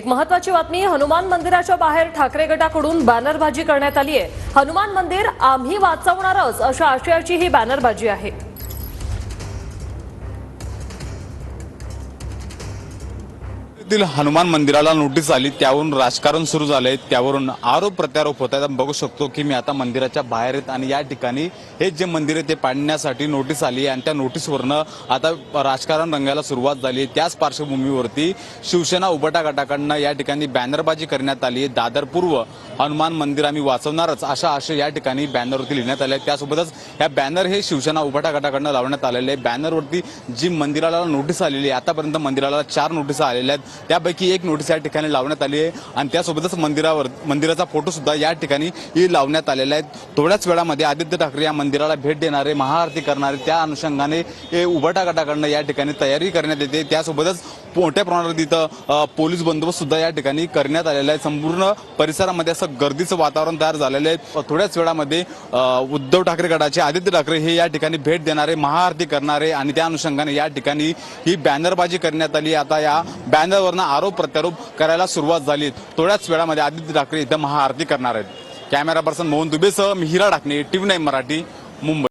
एक महत्त्वाची बातमी, हनुमान मंदिराच्या बाहेर ठाकरे गटाकडून बॅनरबाजी करण्यात आली आहे। हनुमान मंदिर आम्ही वाचवणारच अशा आशयाची ही बॅनरबाजी आहे। हनुमान मंदिराला नोटीस आली, त्यावरून राजकारण सुरू झालंय, त्यावरून आरोप प्रत्यारोप होत आहेत। बघू शकतो की मी आता मंदिराच्या बाहेर आहेत आणि या ठिकाणी हे जे मंदिर आहे ते पाडण्यासाठी नोटीस आली आणि त्या नोटीसवरनं आता राजकारण रंगायला सुरुवात झाली। त्याच पार्श्वभूमीवरती शिवसेना उबाटा गटाकडनं या ठिकाणी बॅनरबाजी करण्यात आली आहे। दादर पूर्व हनुमान मंदिर आम्ही वाचवणारच अशा आशय या ठिकाणी बॅनरवरती लिहिण्यात आले आहे। त्यासोबतच या बॅनर हे शिवसेना उबाटा गटाकडनं लावण्यात आलेले आहे। बॅनरवरती जी मंदिराला नोटीस आलेली आहे, आतापर्यंत मंदिराला 4 नोटीस आलेल्या आहेत, त्यापैकी एक नोटीस या ठिकाणी लावण्यात आली आहे आणि त्यासोबतच मंदिराचा फोटो सुद्धा या ठिकाणी लावण्यात आलेला आहे। थोड्याच वेळामध्ये आदित्य ठाकरे या मंदिराला भेट देणारे, महाआरती करणारे, त्या अनुषंगाने उबाटा गटाकडनं या ठिकाणी तयारी करण्यात येते। त्यासोबतच मोठ्या प्रमाणात इथं पोलीस बंदोबस्त सुद्धा या ठिकाणी करण्यात आलेला आहे। संपूर्ण परिसरामध्ये असं गर्दीचं वातावरण तयार झालेलं आहे। थोड्याच वेळामध्ये उद्धव ठाकरे गटाचे आदित्य ठाकरे हे या ठिकाणी भेट देणारे, महाआरती करणारे आणि त्या अनुषंगाने या ठिकाणी ही बॅनरबाजी करण्यात आली। आता या बॅनरवरनं आरोप प्रत्यारोप करायला सुरुवात झाली। थोड्याच वेळामध्ये आदित्य ठाकरे इथं महाआरती करणार आहेत। कॅमेरा पर्सन मोहन दुबेसह मी हिरा ढाकणे, TV9 मराठी, मुंबई।